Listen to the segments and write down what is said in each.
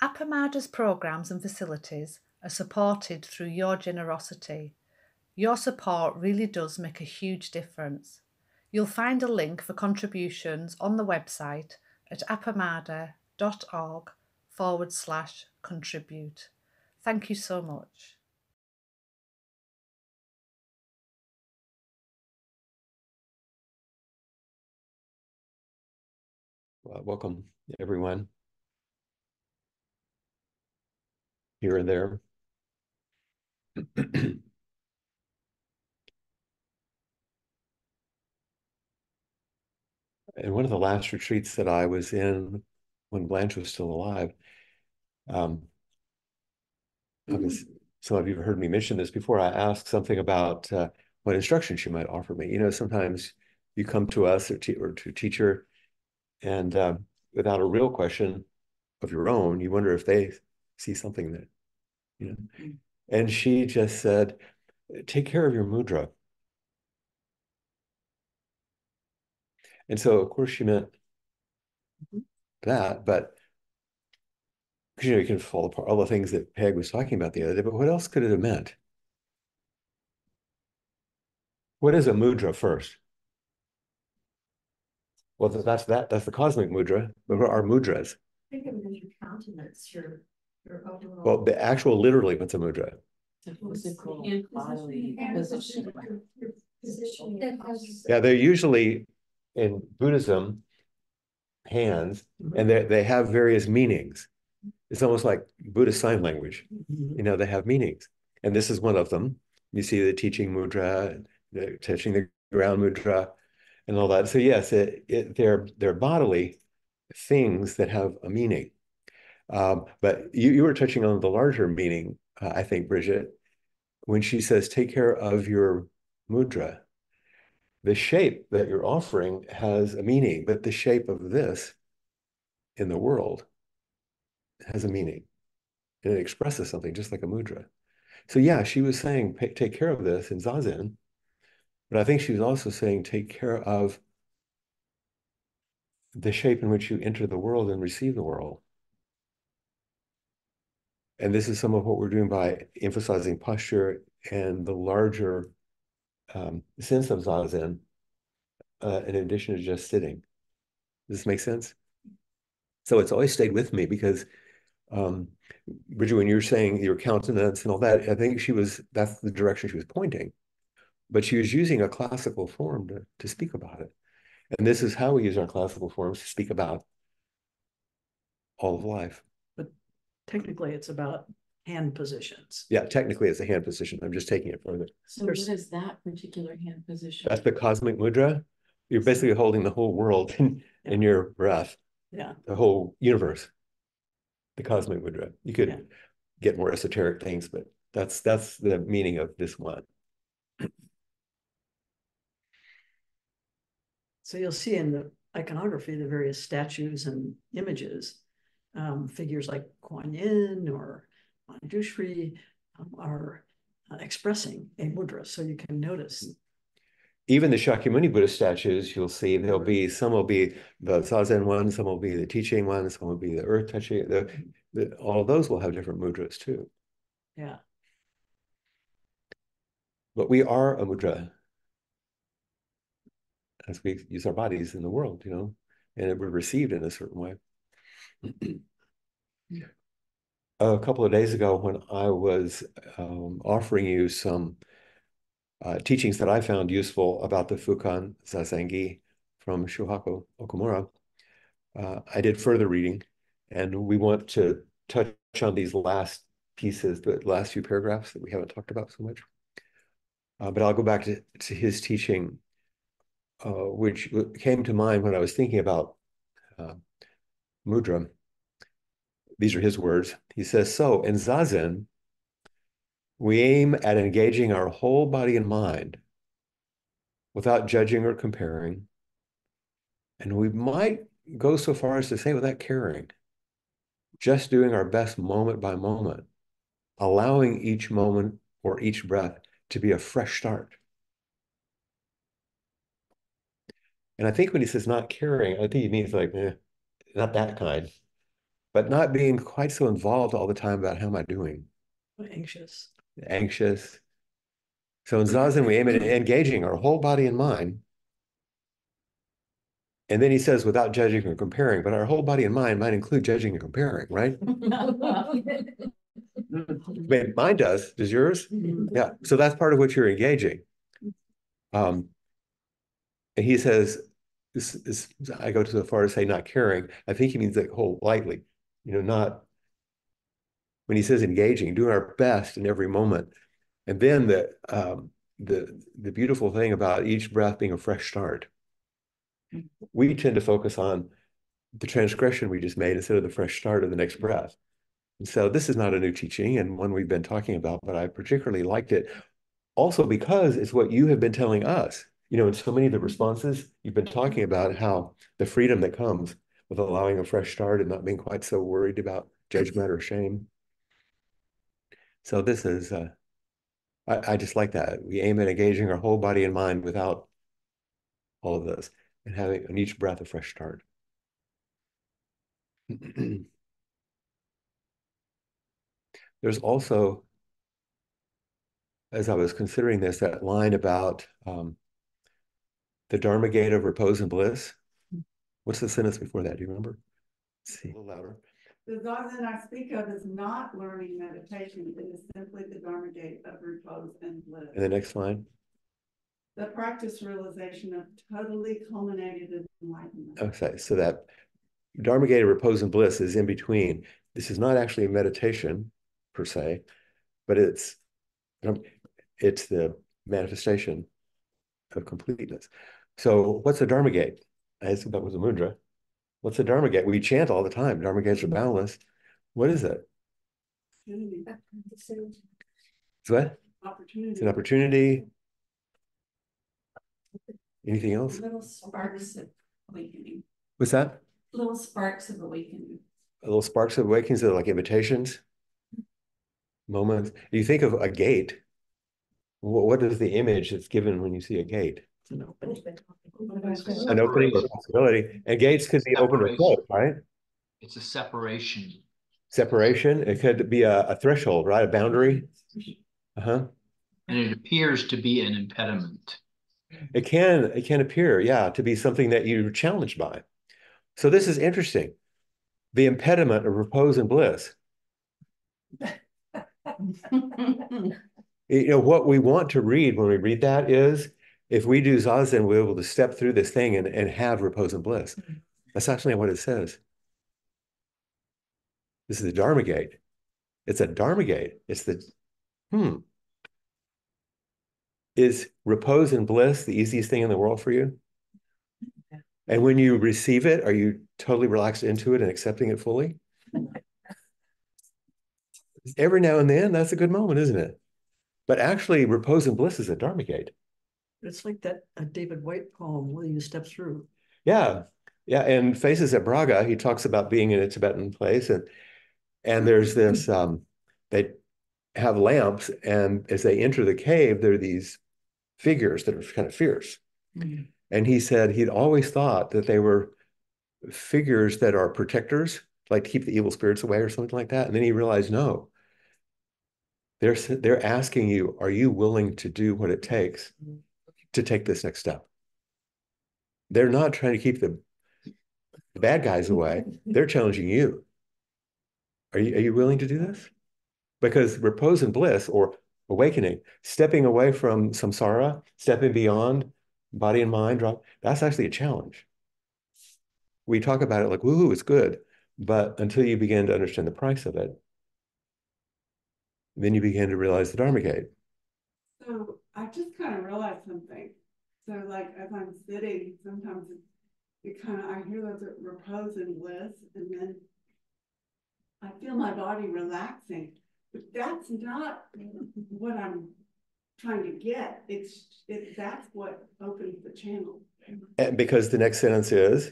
Appamada's programs and facilities are supported through your generosity. Your support really does make a huge difference. You'll find a link for contributions on the website at appamada.org/contribute. Thank you so much. Welcome, everyone, here and there. And one of the last retreats that I was in when Blanche was still alive, some of you have heard me mention this before. I asked something about what instruction she might offer me. You know, sometimes you come to us or to a teacher, and without a real question of your own, you wonder if they see something that, you know. And she just said, take care of your mudra. And so, of course, she meant that, but because, you know, you can fall apart all the things that Peg was talking about the other day, but what else could it have meant? What is a mudra first? Well, that's the cosmic mudra, but what are mudras? Think of it as your countenance, your overall. Well, the actual, literally, what's a mudra? Physical bodily position. Yeah, they're usually in Buddhism hands, and they have various meanings. It's almost like Buddhist sign language. You know, they have meanings, and this is one of them. You see the teaching mudra, the touching the ground mudra, and all that. So yes, they're bodily things that have a meaning. But you were touching on the larger meaning, I think, Bridget, when she says, take care of your mudra. The shape that you're offering has a meaning, but the shape of this in the world has a meaning. And it expresses something just like a mudra. So yeah, she was saying, take care of this in Zazen, but I think she was also saying, take care of the shape in which you enter the world and receive the world. And this is some of what we're doing by emphasizing posture and the larger sense of Zazen, in addition to just sitting. Does this make sense? So it's always stayed with me because, Bridget, when you're saying your countenance and all that, I think that's the direction she was pointing. But she was using a classical form to speak about it. And this is how we use our classical forms to speak about all of life. But technically, it's about hand positions. Yeah, technically, it's a hand position. I'm just taking it further. So what is that particular hand position? That's the cosmic mudra. You're basically holding the whole world in your breath. Yeah. The whole universe. The cosmic mudra. You could get more esoteric things, but that's the meaning of this one. So you'll see in the iconography, the various statues and images, figures like Kuan Yin or Manjushri are expressing a mudra. So you can notice. Even the Shakyamuni Buddhist statues, you'll see some will be the Zazen one, some will be the teaching one, some will be the earth touching. All of those will have different mudras too. Yeah. But we are a mudra as we use our bodies in the world, you know, and we're received in a certain way. A couple of days ago, when I was offering you some teachings that I found useful about the Fukan Zazengi from Shuhaku Okumura, I did further reading, and we want to touch on these last pieces, the last few paragraphs that we haven't talked about so much. But I'll go back to his teaching, which came to mind when I was thinking about mudra. These are his words. He says, so in Zazen, we aim at engaging our whole body and mind without judging or comparing. And we might go so far as to say without caring, just doing our best moment by moment, allowing each moment or each breath to be a fresh start. And I think when he says not caring, I think he means like, not that kind. but not being quite so involved all the time about how am I doing? Anxious. Anxious. So in Zazen, we aim at engaging our whole body and mind. And then he says, without judging or comparing, but our whole body and mind might include judging and comparing, right? Mine does. Does yours? Yeah. So that's part of what you're engaging. And he says, I go so far to say not caring. I think he means like whole lightly, not when he says engaging, doing our best in every moment. And then the beautiful thing about each breath being a fresh start. We tend to focus on the transgression we just made instead of the fresh start of the next breath. And so this is not a new teaching and one we've been talking about, but I particularly liked it also because it's what you have been telling us. In so many of the responses, you've been talking about how the freedom that comes with allowing a fresh start and not being quite so worried about judgment or shame. So this is, I just like that. We aim at engaging our whole body and mind without all of this and having on each breath a fresh start. There's also, as I was considering this, that line about the Dharma gate of repose and bliss. What's the sentence before that? Do you remember? Let's see, a little louder. The Zazen I speak of is not learning meditation. It is simply the Dharma gate of repose and bliss. And the next line? The practice realization of totally culminated enlightenment. Okay, so that Dharma gate of repose and bliss is in between. This is not actually a meditation per se, but it's the manifestation of completeness. So what's the Dharma gate? I said that was a mudra. What's the Dharma gate? We chant all the time. Dharma gates are boundless. What is it? It's what? Opportunity. It's an opportunity. Anything else? Little sparks of awakening. What's that? Little sparks of awakening. Little sparks of awakenings that are like invitations, moments. You think of a gate. What is the image that's given when you see a gate? An opening. An opening or possibility. And gates could be open or closed, right? It's a separation. Separation. It could be a threshold, right? A boundary. Uh-huh. And it appears to be an impediment. It can appear, yeah, to be something that you're challenged by. So this is interesting. The impediment of repose and bliss. What we want to read when we read that is, if we do Zazen, we're able to step through this thing and have repose and bliss. That's actually what it says. This is the Dharma gate. It's a Dharma gate. It's the, Is repose and bliss the easiest thing in the world for you? And when you receive it, are you totally relaxed into it and accepting it fully? Every now and then, that's a good moment, isn't it? But actually, repose and bliss is a Dharma gate. It's like that David White poem, Will You Step Through? Yeah. Yeah. And Faces at Braga, he talks about being in a Tibetan place. And there's this, they have lamps. And as they enter the cave, there are these figures that are kind of fierce. Mm-hmm. And he said he'd always thought that they were figures that are protectors, like to keep the evil spirits away or something like that. And then he realized, no, they're asking you, are you willing to do what it takes to take this next step? They're not trying to keep the bad guys away. They're challenging you. Are you willing to do this? Because repose and bliss, or awakening, stepping away from samsara, stepping beyond body and mind, that's actually a challenge. We talk about it like, woohoo, it's good. But until you begin to understand the price of it, then you begin to realize the Dharma gate. So I just kind of realized something. So like as I'm sitting, sometimes I hear those repose and bliss, and then I feel my body relaxing. But that's not what I'm trying to get. That's what opens the channel. And because the next sentence is,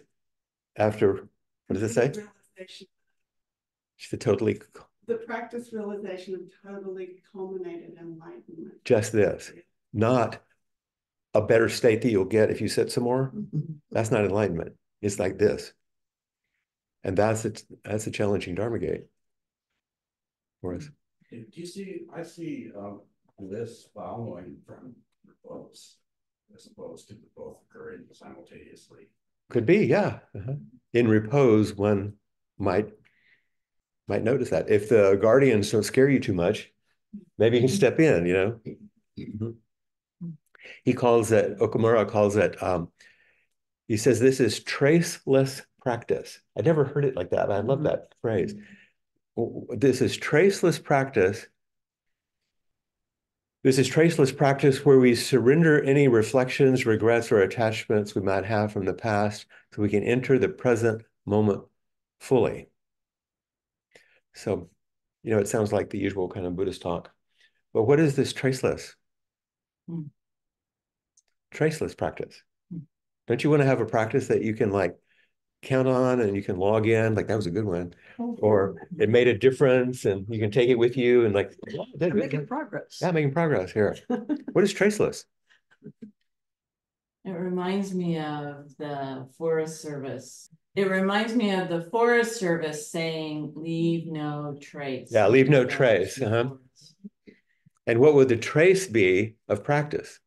after, what does it say? The practice realization of totally culminated enlightenment. Just this, not a better state that you'll get if you sit some more. That's not enlightenment. It's like this. And that's a challenging Dharma gate for us. Do you see, I see this following from repose as opposed to both occurring simultaneously. Could be, yeah. In repose, one might notice that. If the guardians don't scare you too much, maybe you can step in, you know. He calls it, Okumura calls it, he says this is traceless practice. I never heard it like that, but I love that phrase. This is traceless practice. This is traceless practice where we surrender any reflections, regrets, or attachments we might have from the past so we can enter the present moment fully. So, you know, it sounds like the usual kind of Buddhist talk. But what is this traceless? Traceless practice. Don't you want to have a practice that you can like count on and you can log in, like that was a good one, or it made a difference and you can take it with you and like making progress. Yeah, making progress here. What is traceless? It reminds me of the Forest Service. It reminds me of the Forest Service saying, leave no trace. Yeah, leave no trace. And what would the trace be of practice?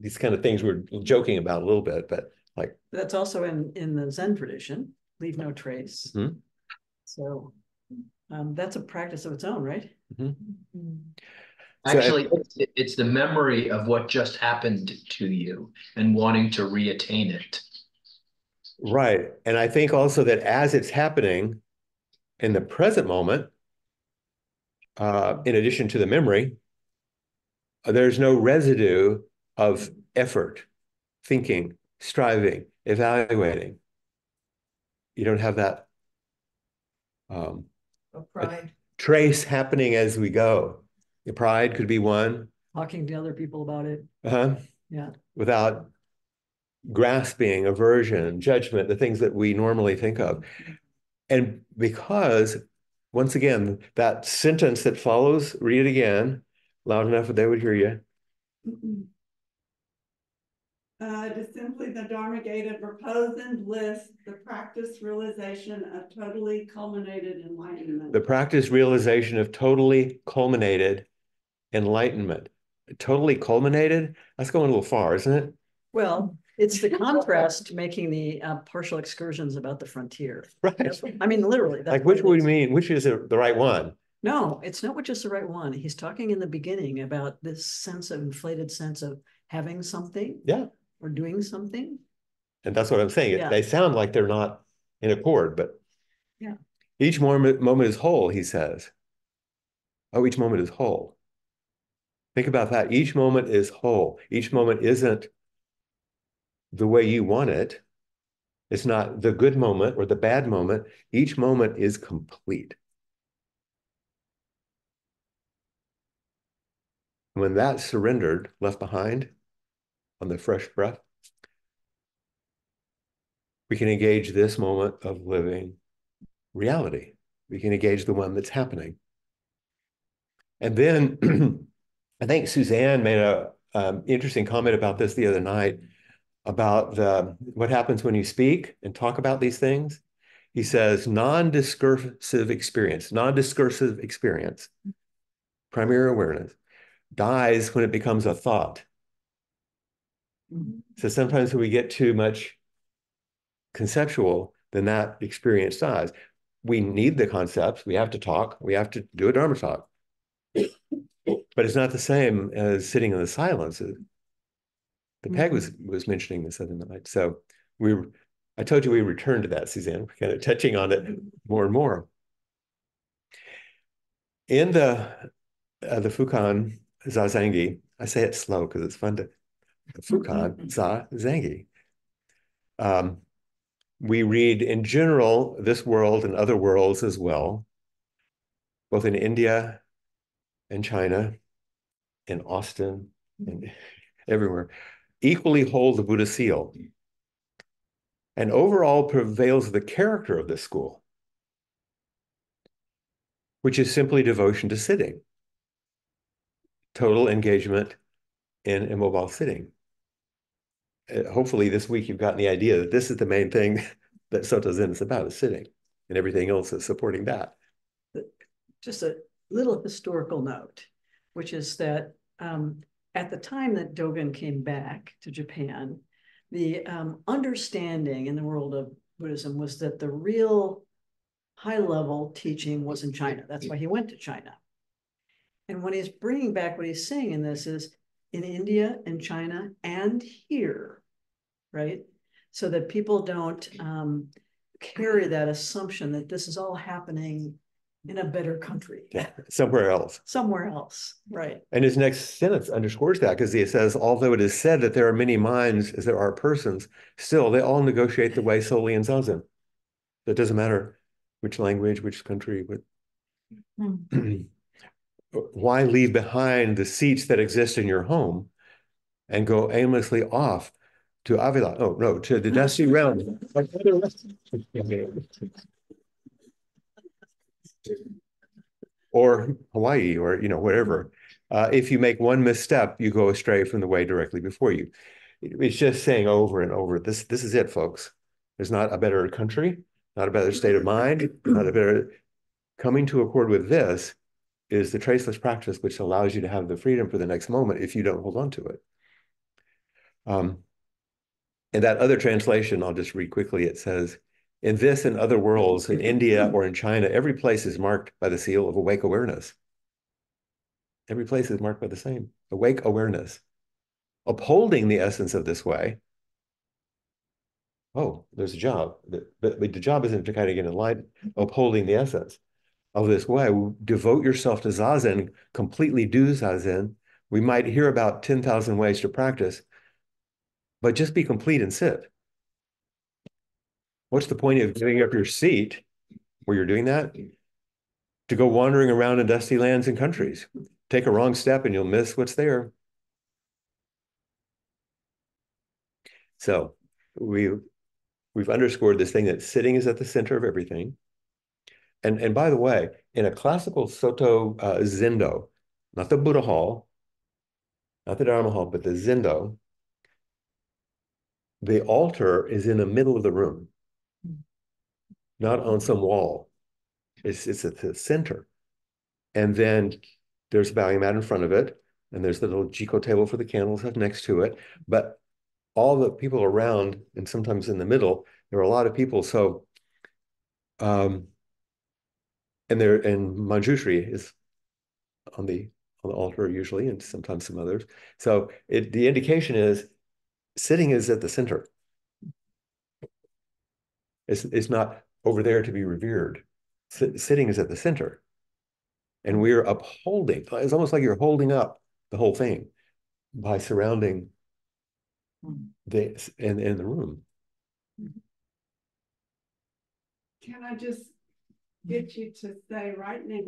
These kind of things we're joking about a little bit, but like that's also in the Zen tradition, leave no trace. So that's a practice of its own, right? Actually, it's the memory of what just happened to you and wanting to reattain it. Right. And I think also that as it's happening in the present moment, in addition to the memory, there's no residue of effort, thinking, striving, evaluating. You don't have that pride. Trace happening as we go. The pride could be one. Talking to other people about it. Yeah. Without grasping, aversion, judgment, the things that we normally think of. And because, once again, that sentence that follows, read it again, loud enough that they would hear you. It is simply the Dharma gate of repose and bliss, the practice realization of totally culminated enlightenment. The practice realization of totally culminated enlightenment. Totally culminated? That's going a little far, isn't it? Well, it's the contrast making the partial excursions about the frontier. Right. I mean, literally. Like, which would you mean? Which is the right one? No, it's not which is the right one. He's talking in the beginning about this sense of inflated sense of having something. Yeah. Or doing something. And that's what I'm saying. Yeah. They sound like they're not in accord, but yeah. Each moment is whole, he says. Oh, each moment is whole. Think about that. Each moment is whole. Each moment isn't the way you want it. It's not the good moment or the bad moment. Each moment is complete. When that's surrendered, left behind on the fresh breath, we can engage this moment of living reality. We can engage the one that's happening. And then I think Suzanne made a interesting comment about this the other night about what happens when you speak and talk about these things. He says non-discursive experience, primary awareness, dies when it becomes a thought. So sometimes when we get too much conceptual, then that experience dies. We need the concepts. We have to talk. We have to do a Dharma talk. But it's not the same as sitting in the silence. The Peg was mentioning this other night. So I told you we returned to that, Suzanne. We're kind of touching on it more and more. In the Fukan Zazengi, I say it slow because it's fun to Fukan Zazengi. We read in general this world and other worlds as well, both in India and China, in Austin, and everywhere, equally hold the Buddha seal. And overall prevails the character of this school, which is simply devotion to sitting, total engagement in immobile sitting. Hopefully this week you've gotten the idea that this is the main thing that Soto Zen is about, is sitting, and everything else is supporting that. Just a little historical note, which is that at the time that Dogen came back to Japan, the understanding in the world of Buddhism was that the real high-level teaching was in China. That's why he went to China. And when he's bringing back, what he's saying in this is in India and China and here, right? So that people don't carry that assumption that this is all happening in a better country. Yeah, somewhere else. Somewhere else, right. And his next sentence underscores that, because he says, although it is said that there are many minds as there are persons, still they all negotiate the way solely in Zazen. It doesn't matter which language, which country, but why leave behind the seats that exist in your home and go aimlessly off to Avila? Oh, no, to the dusty realm. Or Hawaii, or whatever. If you make one misstep, you go astray from the way directly before you. It's just saying over and over, this is it, folks. There's not a better country, not a better state of mind, not a better. Coming to accord with this is the traceless practice, which allows you to have the freedom for the next moment if you don't hold on to it. And that other translation, I'll just read quickly. It says, in this and other worlds, in India or in China, every place is marked by the seal of awake awareness. Every place is marked by the same, awake awareness. Upholding the essence of this way, oh, there's a job. But the job isn't to kind of get enlightened, upholding the essence of this way. Devote yourself to Zazen, completely do Zazen. We might hear about 10,000 ways to practice, but just be complete and sit. What's the point of giving up your seat where you're doing that? To go wandering around in dusty lands and countries. Take a wrong step and you'll miss what's there. So we've underscored this thing that sitting is at the center of everything. And by the way, in a classical Soto Zendo, not the Buddha hall, not the Dharma hall, but the Zendo, the altar is in the middle of the room, not on some wall. It's at the center. And then there's a bowing mat in front of it, and there's the little jiko table for the candles next to it. But all the people around, and sometimes in the middle, there are a lot of people. So, and Manjushri is on the altar usually, and sometimes some others. So the indication is sitting is at the center. It's not over there to be revered. Sitting is at the center. And we're upholding. It's almost like you're holding up the whole thing by surrounding this in the room. Can I just get you to say right now,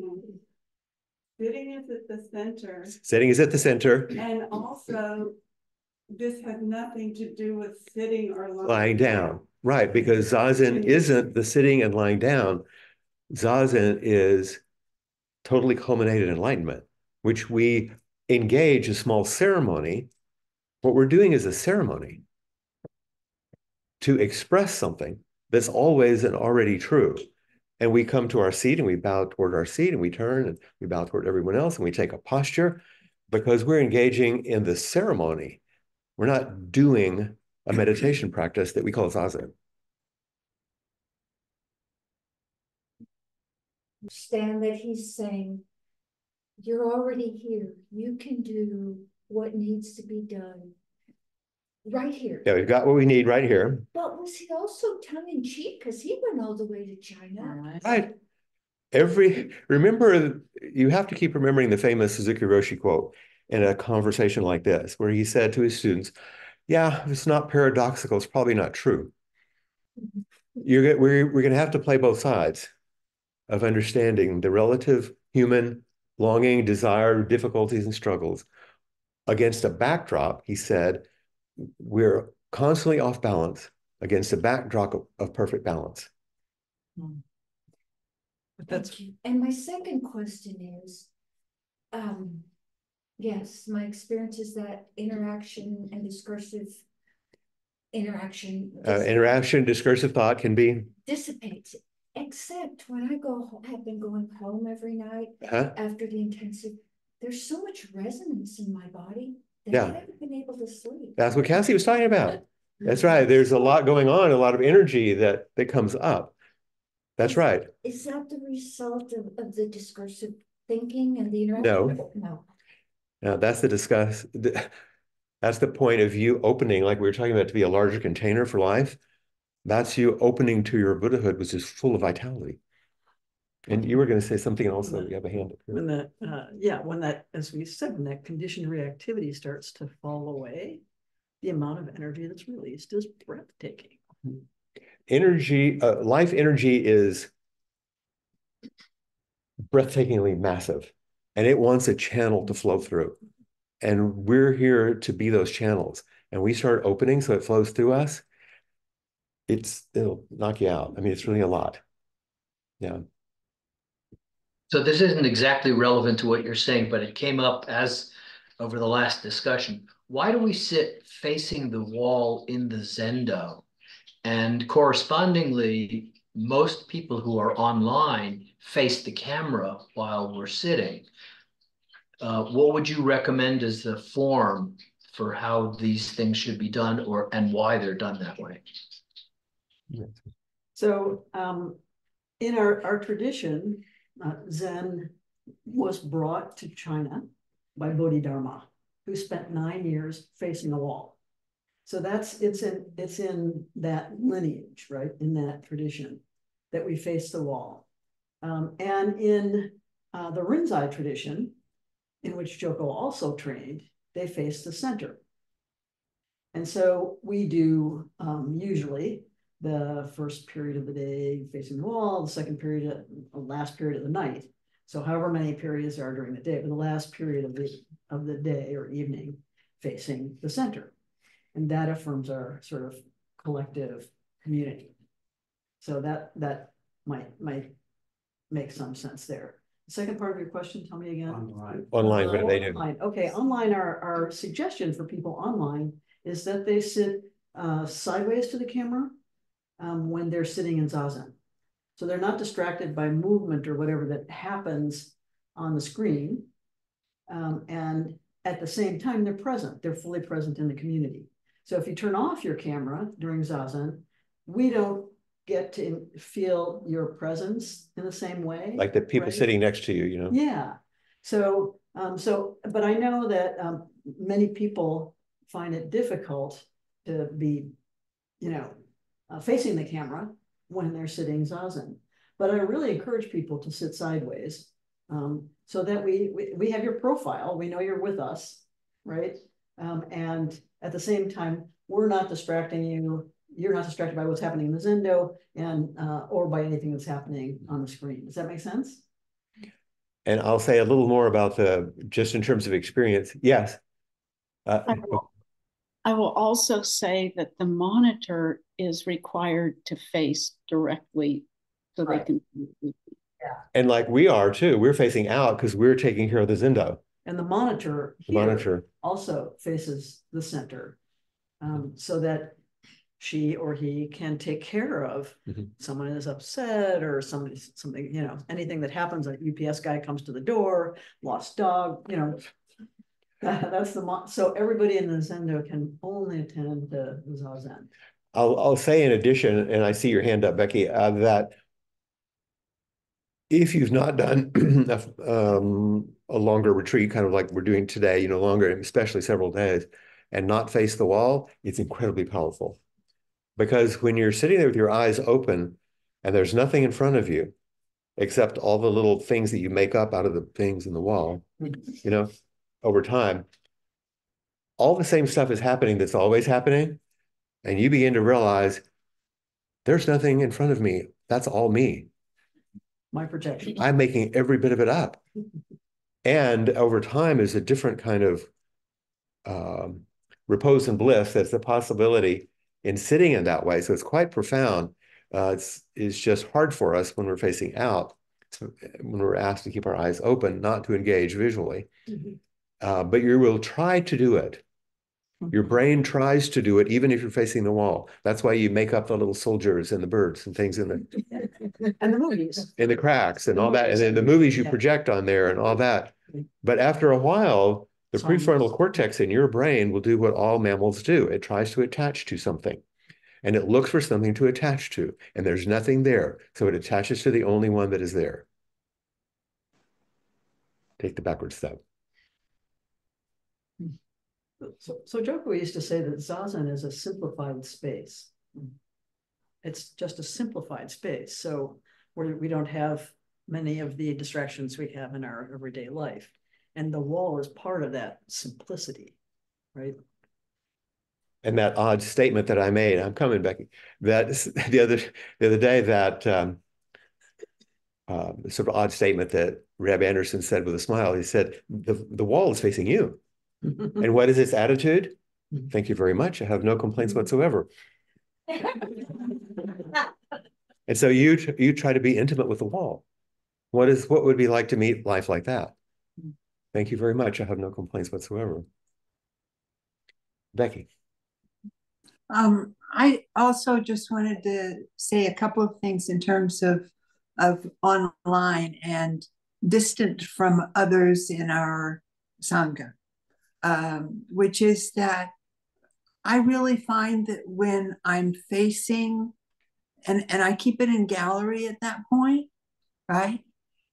sitting is at the center. Sitting is at the center. And also, this has nothing to do with sitting or lying down. Right, because Zazen isn't the sitting and lying down. Zazen is totally culminated enlightenment, which we engage a small ceremony. What we're doing is a ceremony to express something that's always and already true. And we come to our seat and we bow toward our seat and we turn and we bow toward everyone else and we take a posture because we're engaging in the ceremony. We're not doing a meditation practice that we call Zazen. Understand that he's saying, you're already here. You can do what needs to be done right here. Yeah, we've got what we need right here. But was he also tongue-in-cheek? Because he went all the way to China. Right. Remember, you have to keep remembering the famous Suzuki Roshi quote in a conversation like this, where he said to his students, yeah, if it's not paradoxical, it's probably not true. We're going to have to play both sides of understanding the relative human longing, desire, difficulties, and struggles against a backdrop, he said, we're constantly off balance against a backdrop of perfect balance. But that's and my second question is, yes, my experience is that interaction and discursive interaction Interaction, discursive thought can be. dissipates. Except when have been going home every night Huh? after the intensive, there's so much resonance in my body that Yeah. I haven't been able to sleep. That's what Cassie was talking about. That's right. There's a lot going on, a lot of energy that comes up. That's right. Is that the result of the discursive thinking and the No. interaction? No. Now that's that's the point of you opening, like we were talking about, to be a larger container for life. That's you opening to your Buddhahood, which is full of vitality. And you were going to say something also. You have a hand up here. When that, as we said, when that conditioned reactivity starts to fall away, the amount of energy that's released is breathtaking. Energy, life energy is breathtakingly massive, and it wants a channel to flow through. And we're here to be those channels. And we start opening so it flows through us. It'll knock you out. I mean, it's really a lot. Yeah. So this isn't exactly relevant to what you're saying, but it came up as over the last discussion. Why do we sit facing the wall in the Zendo? And correspondingly, most people who are online face the camera while we're sitting. What would you recommend as the form for how these things should be done, and why they're done that way? So in our tradition, Zen was brought to China by Bodhidharma, who spent 9 years facing a wall. So it's in that lineage, right? In that tradition that we face the wall. And in the Rinzai tradition, in which Joko also trained, they face the center. And so we do usually the first period of the day facing the wall, the second period, last period of the night. So however many periods there are during the day, but the last period of the day or evening facing the center. And that affirms our sort of collective community. So that might make some sense there. The second part of your question, tell me again. Online. Online, what do they do? Online. Okay, online, our suggestion for people online is that they sit sideways to the camera when they're sitting in Zazen. So they're not distracted by movement or whatever that happens on the screen. And at the same time, they're present. They're fully present in the community. So if you turn off your camera during Zazen, we don't get to feel your presence in the same way. Like the people sitting next to you, you know? Yeah. So, but I know that many people find it difficult to be, facing the camera when they're sitting Zazen. But I really encourage people to sit sideways so that we have your profile. We know you're with us, right? And at the same time, we're not distracting you. You're not distracted by what's happening in the Zendo or by anything that's happening on the screen. Does that make sense? And I'll say a little more about just in terms of experience. Yes. I will also say that the monitor is required to face directly so they can. Yeah. And like we are too, we're facing out because we're taking care of the Zendo. And the monitor also faces the center so that she or he can take care of someone is upset or something, anything that happens. A UPS guy comes to the door, lost dog, that's so everybody in the Zendo can only attend the Zazen. I'll say in addition, and I see your hand up, Becky, that if you've not done a longer retreat, kind of like we're doing today, longer, especially several days, and not face the wall, it's incredibly powerful. Because when you're sitting there with your eyes open and there's nothing in front of you, except all the little things that you make up out of the things in the wall, over time, all the same stuff is happening that's always happening. And you begin to realize there's nothing in front of me. That's all me. My projection. I'm making every bit of it up. And over time is a different kind of repose and bliss. That's the possibility in sitting in that way. So it's quite profound. It's just hard for us when we're facing out, when we're asked to keep our eyes open, not to engage visually. But you will try to do it. Your brain tries to do it even if you're facing the wall. That's why you make up the little soldiers and the birds and things in And the movies. the cracks and all that. And then the movies you project on there and all that. But after a while, the prefrontal cortex in your brain will do what all mammals do. It tries to attach to something. And it looks for something to attach to. And there's nothing there. So it attaches to the only one that is there. Take the backward step. So Joko used to say that Zazen is a simplified space. It's just a simplified space. So we don't have many of the distractions we have in our everyday life. And the wall is part of that simplicity, right? And that odd statement that I made, I'm coming, Becky, that the other day, that sort of odd statement that Reb Anderson said with a smile. He said, the wall is facing you. And what is its attitude? Thank you very much. I have no complaints whatsoever. And so you try to be intimate with the wall. What would it be like to meet life like that? Thank you very much. I have no complaints whatsoever. Becky. I also just wanted to say a couple of things in terms of online and distant from others in our Sangha, which is that I really find that when I'm facing, and I keep it in gallery at that point, right,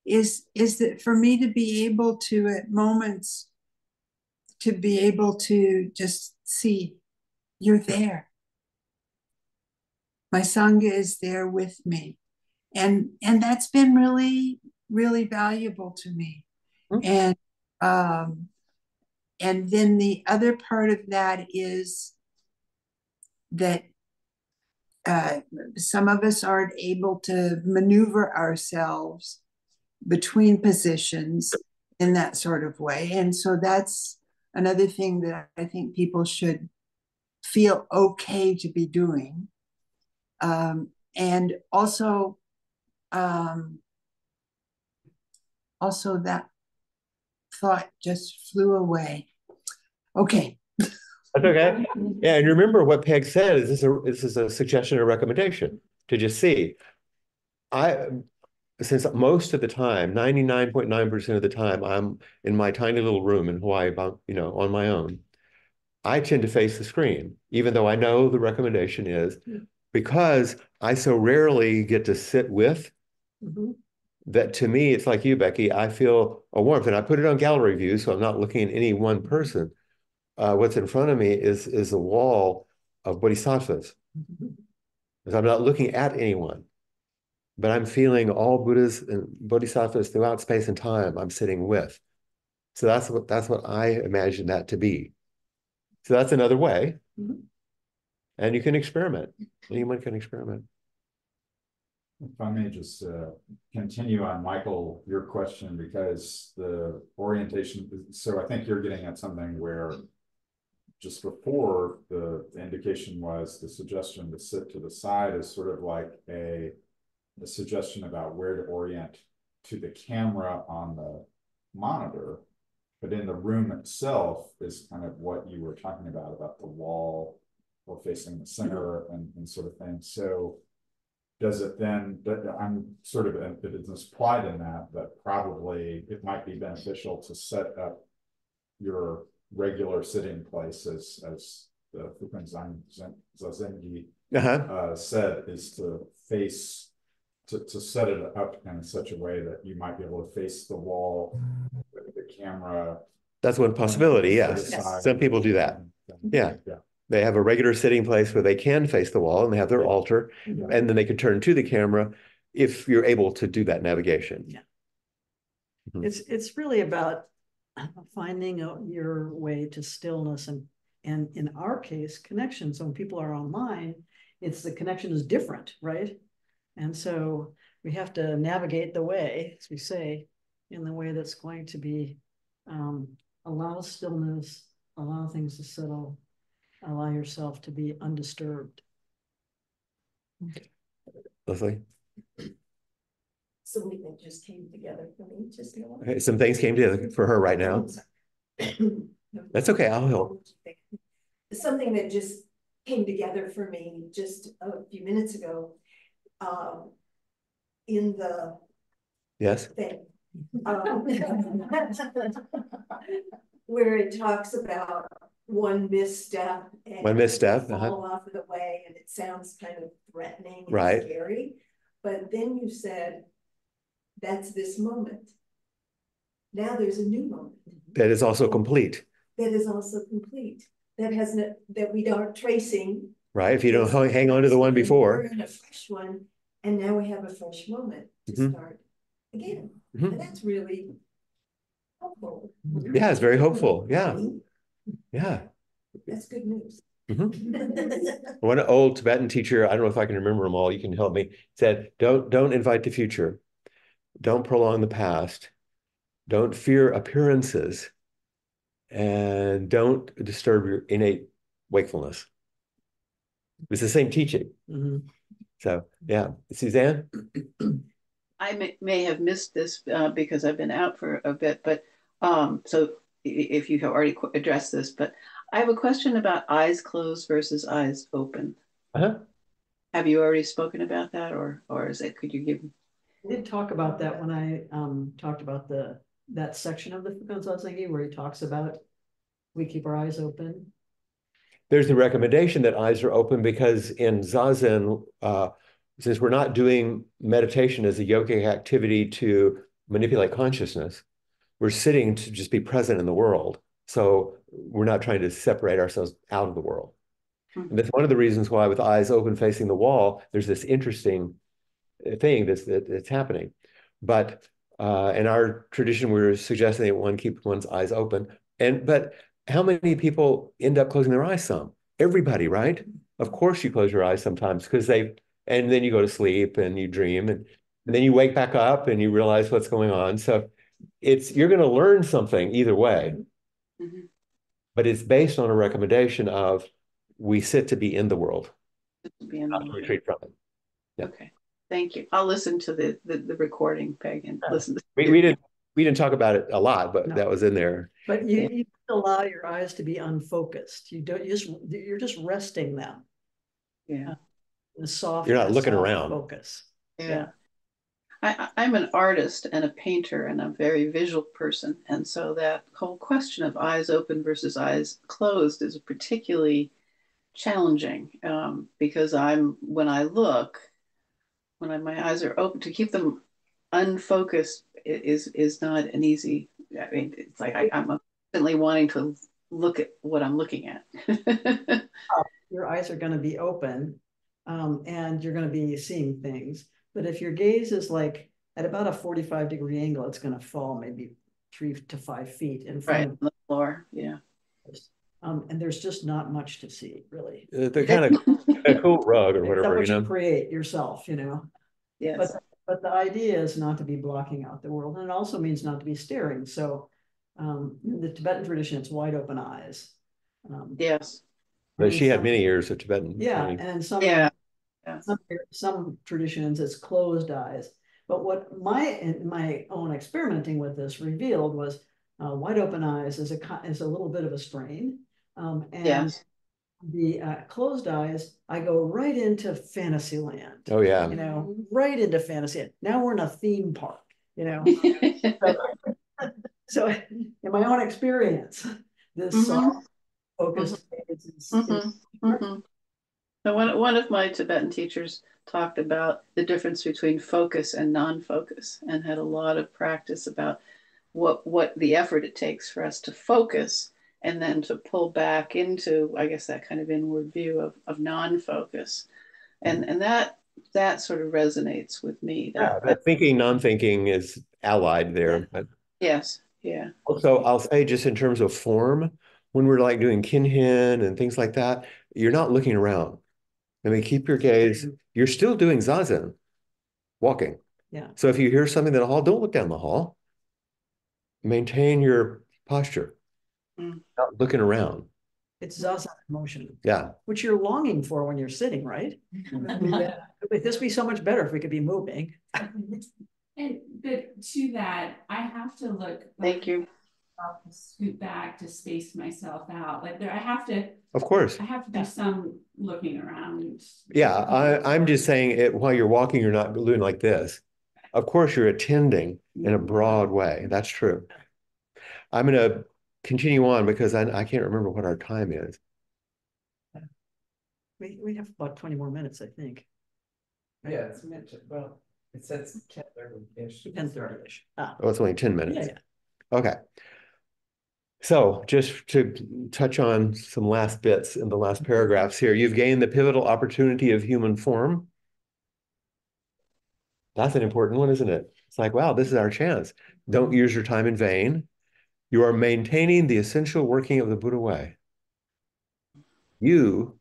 is that for me to be able to, at moments, to be able to just see, you're there. My Sangha is there with me. And that's been really, really valuable to me. And then the other part of that is that some of us aren't able to maneuver ourselves between positions in that sort of way. And so that's another thing that I think people should feel okay to be doing. And also that thought just flew away. Okay. That's okay. Yeah, and remember what Peg said is this is a suggestion or recommendation to just see. Since most of the time, 99.9% of the time, I'm in my tiny little room in Hawaii, on my own. I tend to face the screen, even though I know the recommendation is because I so rarely get to sit with. That to me, it's like you, Becky, I feel a warmth, and I put it on gallery view, so I'm not looking at any one person. What's in front of me is a wall of bodhisattvas. Because I'm not looking at anyone, but I'm feeling all Buddhas and bodhisattvas throughout space and time I'm sitting with. So that's what I imagine that to be. So that's another way. And you can experiment. Anyone can experiment. If I may just continue on, Michael, your question, because the orientation, so I think you're getting at something where just before the indication was the suggestion to sit to the side is sort of like a suggestion about where to orient to the camera on the monitor, but in the room itself is kind of what you were talking about the wall or facing the center and sort of thing. So does it then, I'm sort of, it is implied in that probably it might be beneficial to set up your regular sitting place as the Fukan Zazengi said, is to face, to set it up in such a way that you might be able to face the wall with the camera. That's one possibility, yes. Some people do that. Yeah. They have a regular sitting place where they can face the wall and they have their altar, and then they can turn to the camera if you're able to do that navigation. It's really about finding your way to stillness and in our case, connection. So when people are online, it's the connection is different, right? And so we have to navigate the way, as we say, in the way that's going to be allow stillness, allow things to settle, allow yourself to be undisturbed. Leslie? Something that just came together for me just now. Okay, some things came together for her right now. That's okay, I'll help. something that just came together for me just a few minutes ago. In the thing. Where it talks about one misstep and fall off of the way, and it sounds kind of threatening and scary. But then you said, that's this moment. Now there's a new moment. That is also complete. That is also complete. That has no, that we aren't tracing. Right. If you don't hang on to the one before. We're in a fresh one, and now we have a fresh moment to start again. And that's really hopeful. Yeah, it's very hopeful. Yeah. Yeah. That's good news. One old Tibetan teacher, I don't know if I can remember them all, you can help me, said, don't invite the future. Don't prolong the past. Don't fear appearances. And don't disturb your innate wakefulness. It's the same teaching. So, yeah. Suzanne? I may have missed this because I've been out for a bit, but so if you have already addressed this, but I have a question about eyes closed versus eyes open. Have you already spoken about that, or is it? Could you give? I did talk about that when I talked about that section of the Fukan Satsangi where he talks about we keep our eyes open. There's the recommendation that eyes are open because in Zazen, since we're not doing meditation as a yogic activity to manipulate consciousness, we're sitting to just be present in the world. So we're not trying to separate ourselves out of the world. And that's one of the reasons why with eyes open facing the wall, there's this interesting thing that's happening. But in our tradition, we're suggesting that one keep one's eyes open. But how many people end up closing their eyes some? Everybody, right? Of course you close your eyes sometimes because and then you go to sleep and you dream and then you wake back up and you realize what's going on. So you're going to learn something either way. But it's based on a recommendation of we sit to be in the world, not to retreat from it. Yeah. Okay, thank you. I'll listen to the recording, Peg, and listen. We didn't talk about it a lot, but that was in there. But you allow your eyes to be unfocused. You're just resting them. Yeah. The soft. You're not looking around. Focus. Yeah. I'm an artist and a painter and a very visual person. And so that whole question of eyes open versus eyes closed is particularly challenging because when my eyes are open, to keep them unfocused is not an easy, I mean, it's like I'm constantly wanting to look at what I'm looking at. Your eyes are going to be open and you're going to be seeing things. But if your gaze is like at about a 45-degree angle, it's going to fall maybe 3 to 5 feet in front of the floor. Yeah. And there's just not much to see, really. The kind of a cool rug or whatever, what you create yourself, Yes. But the idea is not to be blocking out the world, and it also means not to be staring. So, in the Tibetan tradition, it's wide open eyes. Yes. But she had many years of Tibetan. Yeah, and some traditions it's closed eyes. But what my own experimenting with this revealed was wide open eyes is a little bit of a strain. And the closed eyes, I go right into fantasy land. Oh yeah. Right into fantasy. Now we're in a theme park, So in my own experience, this soft focused So one of my Tibetan teachers talked about the difference between focus and non-focus and had a lot of practice about what the effort it takes for us to focus and then to pull back into, I guess, that kind of inward view of non-focus. And that sort of resonates with me. That thinking, non-thinking is allied there. But yes, yeah. Also, I'll say just in terms of form, when we're like doing kinhin and things like that, you're not looking around. I mean, keep your gaze. You're still doing zazen, walking. Yeah. So if you hear something in the hall, don't look down the hall. Maintain your posture. Not looking around. It's zazen motion. Yeah. Which you're longing for when you're sitting, right? Would this be so much better if we could be moving? But to that, I have to look. Thank you. to scoot back to space myself out. Like I have to. Of course. I have to do some looking around. Yeah, I'm just saying it while you're walking, you're not doing like this. Of course, you're attending in a broad way. That's true. I'm going to continue on because I can't remember what our time is. We have about 20 more minutes, I think. Yeah, it's mentioned. Well, it says 10:30-ish. 10:30-ish. Oh, it's only 10 minutes. Yeah, yeah. Okay. So just to touch on some last bits in the last paragraphs here, you've gained the pivotal opportunity of human form. That's an important one, isn't it? It's like, wow, this is our chance. Don't use your time in vain. You are maintaining the essential working of the Buddha way. You,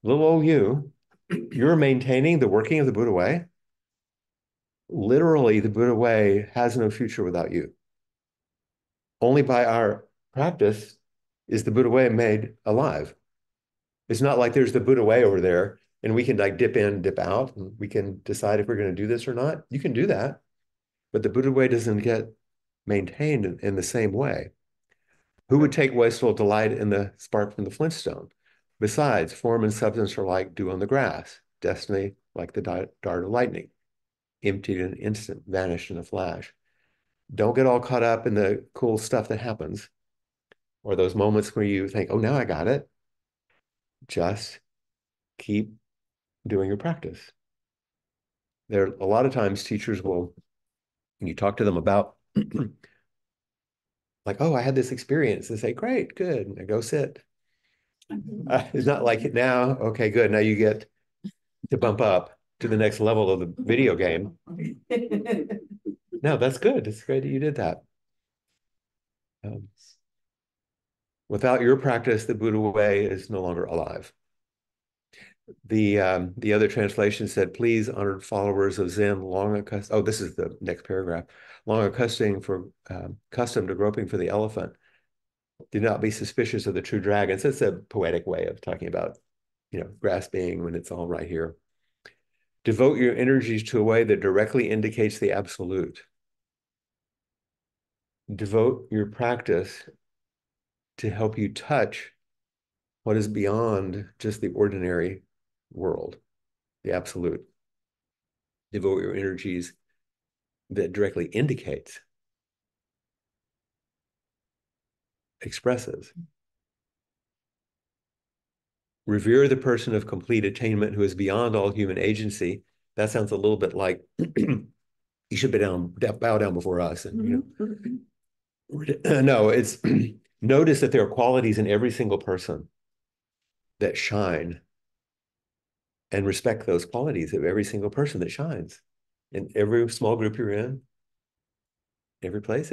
little old you, you're maintaining the working of the Buddha way. Literally, the Buddha way has no future without you. Only by our practice is the Buddha way made alive. It's not like there's the Buddha way over there and we can like dip in, dip out, and we can decide if we're going to do this or not. You can do that, but the Buddha way doesn't get maintained in the same way. Who would take wasteful delight in the spark from the Flintstone? Besides, form and substance are like dew on the grass, destiny like the dart of lightning, emptied in an instant, vanished in a flash. Don't get all caught up in the cool stuff that happens, or those moments where you think, oh, now I got it. Just keep doing your practice. There are a lot of times teachers will, you talk to them about like, oh, I had this experience. They say, great, good. And I go sit. It's not like it now. Okay, good. Now you get to bump up to the next level of the video game. No, that's good. It's great that you did that. Without your practice, the Buddha way is no longer alive. The other translation said, please, honored followers of Zen, long accustomed, oh, this is the next paragraph, long accustomed to groping for the elephant, do not be suspicious of the true dragon. So it's a poetic way of talking about, grasping when it's all right here. Devote your energies to a way that directly indicates the absolute. Devote your practice to help you touch what is beyond just the ordinary world, the absolute. Devote your energies that directly indicates, expresses. Revere the person of complete attainment who is beyond all human agency. That sounds a little bit like you should bow down before us. And no, it's notice that there are qualities in every single person that shine, and respect those qualities of every single person that shines in every small group you're in, every place.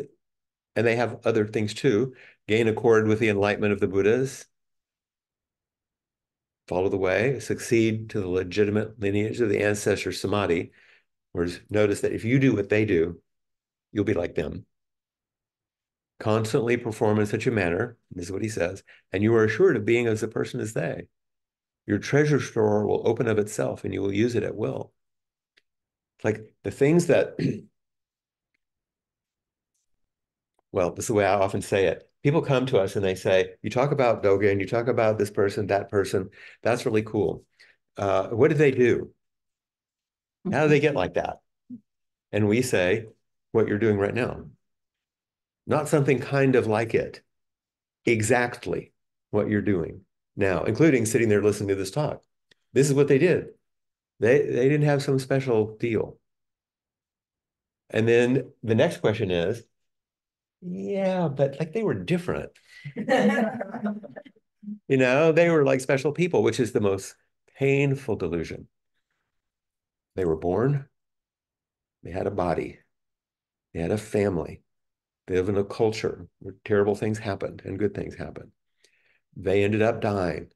And they have other things too. Gain accord with the enlightenment of the Buddhas. Follow the way, succeed to the legitimate lineage of the ancestor samadhi. Whereas notice that if you do what they do, you'll be like them. Constantly perform in such a manner, this is what he says, and you are assured of being as a person as they. Your treasure store will open of itself and you will use it at will. It's like the things that, well, this is the way I often say it. People come to us and they say, you talk about Dogen, you talk about this person, that person. That's really cool. What did they do? How did they get like that? And we say, what you're doing right now. Not something kind of like it. Exactly what you're doing now, including sitting there listening to this talk. This is what they did. They didn't have some special deal. And then the next question is, yeah, but like they were different. They were like special people, which is the most painful delusion. They were born, they had a body, they had a family, they live in a culture where terrible things happened and good things happened. They ended up dying.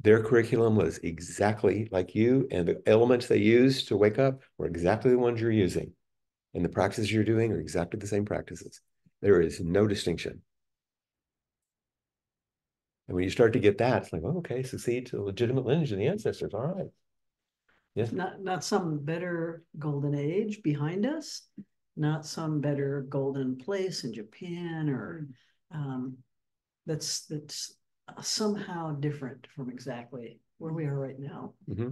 Their curriculum was exactly like you, and the elements they used to wake up were exactly the ones you're using. And the practices you're doing are exactly the same practices. There is no distinction. And when you start to get that, it's like, oh, okay, succeed to the legitimate lineage of the ancestors. All right. Yes. Not some better golden age behind us. not some better golden place in Japan or that's somehow different from exactly where we are right now. Mm-hmm.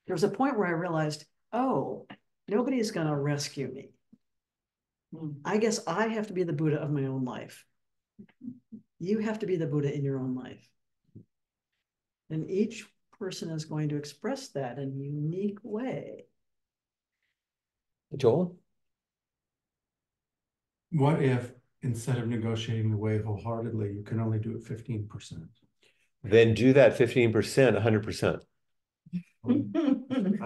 There was a point where I realized, oh, nobody's going to rescue me. I guess I have to be the Buddha of my own life. You have to be the Buddha in your own life. And each person is going to express that in a unique way. Joel? What if instead of negotiating the wave wholeheartedly, you can only do it 15%? Then do that 15%, 100%.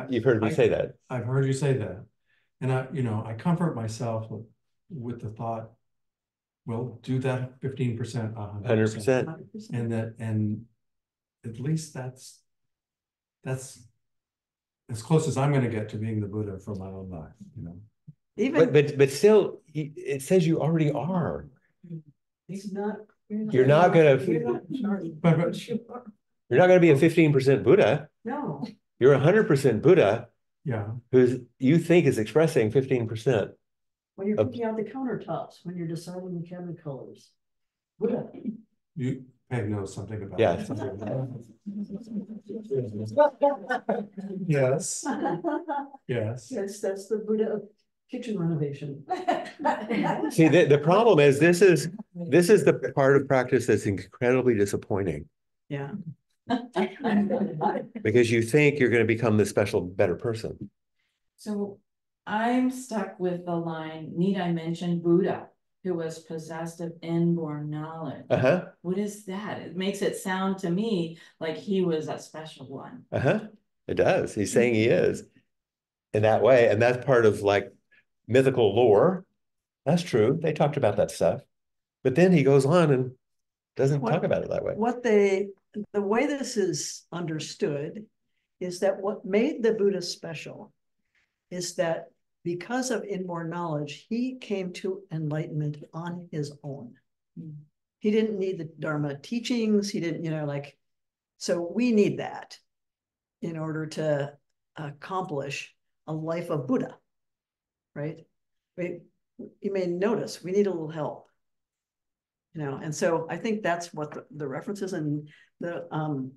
You've heard me say that. I've heard you say that. And I comfort myself with the thought, well, do that 15%, 100%. And at least that's as close as I'm going to get to being the Buddha for my own life, Even but still, it says you already are. He's not. You're not gonna be a 15% Buddha. No. You're 100% Buddha. Yeah. Who you think is expressing 15%. When you're picking out the countertops, when you're deciding the cabinet colors. Buddha. Peg knows something about yes. Yes. Yes. Yes, that's the Buddha of kitchen renovation. See, the problem is this is the part of practice that's incredibly disappointing. Yeah. Because you think you're going to become this special, better person. So I'm stuck with the line, need I mention Buddha, who was possessed of inborn knowledge? Uh-huh. What is that? It makes it sound to me like he was a special one. Uh-huh. It does. He's saying he is in that way. And that's part of like mythical lore. That's true. They talked about that stuff. But then he goes on and doesn't talk about it that way. The way this is understood is that what made the Buddha special is that because of inborn knowledge, he came to enlightenment on his own. He didn't need the Dharma teachings. He didn't, so we need that in order to accomplish a life of Buddha, right? You may notice we need a little help, and so I think that's what the references and the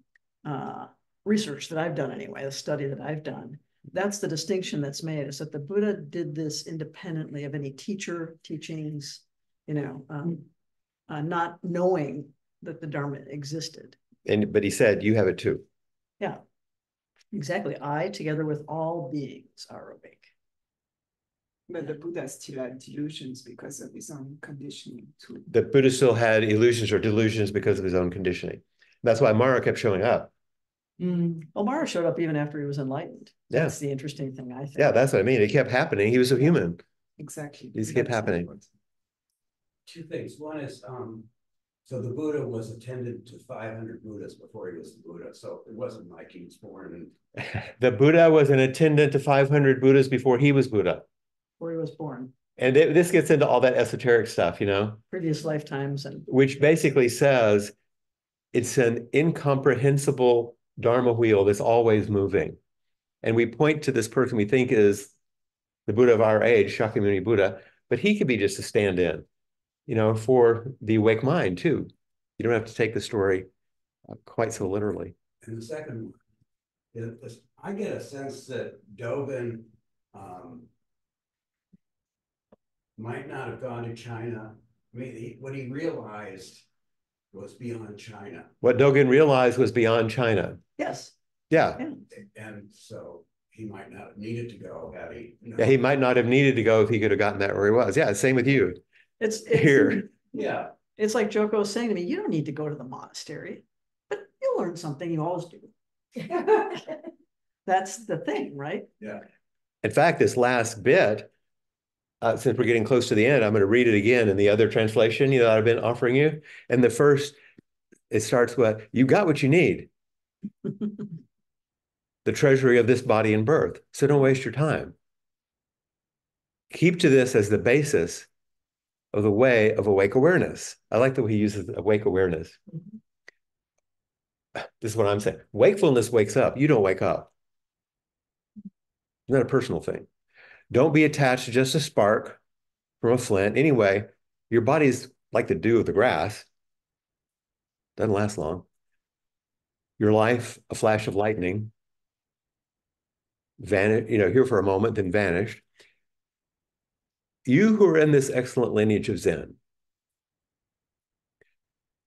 research that I've done anyway, the study that I've done, that's the distinction that's made, is that the Buddha did this independently of any teacher, teachings, not knowing that the Dharma existed. But he said, you have it too. Yeah, exactly. I, together with all beings, are awake. But the Buddha still had delusions because of his own conditioning too. The Buddha still had illusions or delusions because of his own conditioning. That's why Mara kept showing up. Well, Mara showed up even after he was enlightened. Yeah. That's the interesting thing, I think. Yeah, that's what I mean. It kept happening. He was a human. Exactly. These kept happening. Two things. One is, so the Buddha was attended to 500 Buddhas before he was the Buddha. So it wasn't like he was born. The Buddha was an attendant to 500 Buddhas before he was Buddha. Before he was born. And this gets into all that esoteric stuff, Previous lifetimes. Which basically says it's an incomprehensible Dharma wheel that's always moving. And we point to this person we think is the Buddha of our age, Shakyamuni Buddha, but he could be just a stand-in, for the awake mind too. You don't have to take the story quite so literally. And the second one is, I get a sense that Dogen might not have gone to China. I mean, what he realized was beyond China. What Dogen realized was beyond China. Yes. Yeah. And so he might not have needed to go had he. Yeah, he might not have needed to go if he could have gotten that where he was. Yeah, same with you. It's here. Yeah. It's like Joko was saying to me, you don't need to go to the monastery, but you'll learn something. You always do. That's the thing, right? Yeah. In fact, this last bit, since we're getting close to the end, I'm going to read it again in the other translation that I've been offering you. And the first, it starts with, you got what you need. The treasury of this body and birth. So don't waste your time. Keep to this as the basis of the way of awake awareness. I like the way he uses awake awareness. This is what I'm saying. Wakefulness wakes up. You don't wake up. It's not a personal thing. Don't be attached to just a spark from a flint. Anyway, your body's like the dew of the grass. Doesn't last long. Your life, a flash of lightning, vanished, here for a moment, then vanished. You who are in this excellent lineage of Zen,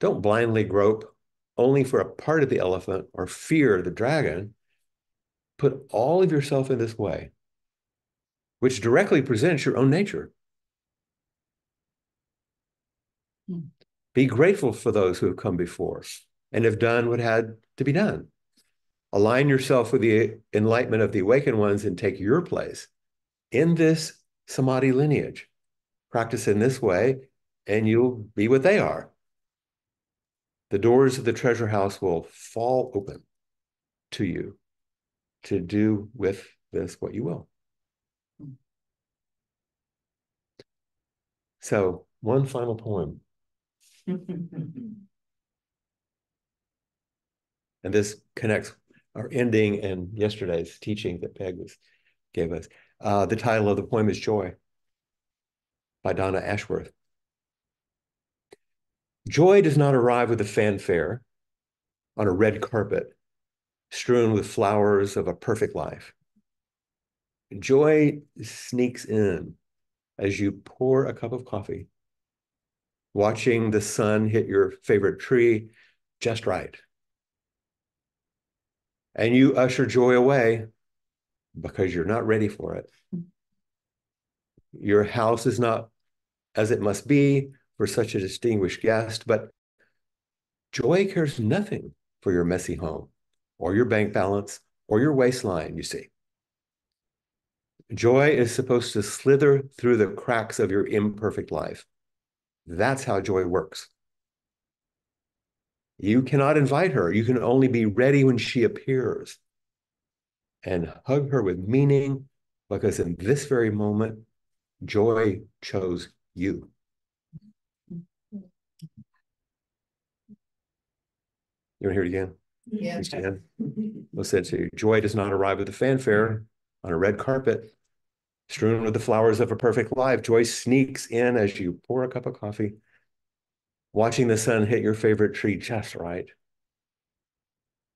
don't blindly grope only for a part of the elephant or fear the dragon. Put all of yourself in this way, which directly presents your own nature. Be grateful for those who have come before and have done what had to be done. Align yourself with the enlightenment of the awakened ones and take your place in this samadhi lineage. Practice in this way, and you'll be what they are. The doors of the treasure house will fall open to you to do with this what you will. So, one final poem. And this connects our ending and yesterday's teaching that Peg gave us. The title of the poem is Joy by Donna Ashworth. Joy does not arrive with a fanfare on a red carpet strewn with flowers of a perfect life. Joy sneaks in as you pour a cup of coffee, watching the sun hit your favorite tree just right. And you usher joy away because you're not ready for it. Your house is not as it must be for such a distinguished guest, but joy cares nothing for your messy home or your bank balance or your waistline, you see. Joy is supposed to slither through the cracks of your imperfect life. That's how joy works. You cannot invite her. You can only be ready when she appears. And hug her with meaning, because in this very moment, joy chose you. You want to hear it again? Yes. We'll say it to you. Joy does not arrive with a fanfare on a red carpet strewn with the flowers of a perfect life. Joy sneaks in as you pour a cup of coffee, watching the sun hit your favorite tree just right.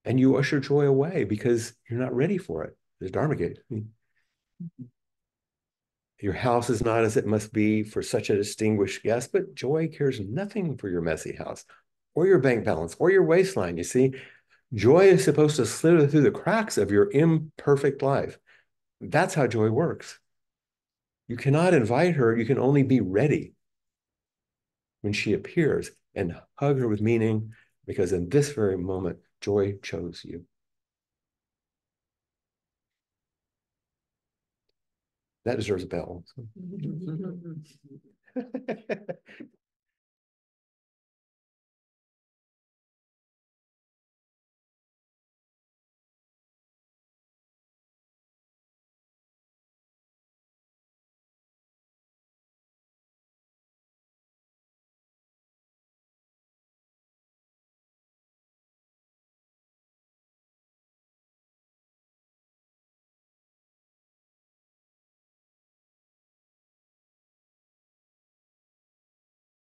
And you usher joy away because you're not ready for it. There's Dharma gate. Your house is not as it must be for such a distinguished guest, but joy cares nothing for your messy house or your bank balance or your waistline. You see, joy is supposed to slither through the cracks of your imperfect life. That's how joy works. You cannot invite her. You can only be ready when she appears and hug her with meaning, because in this very moment, joy chose you. That deserves a bell.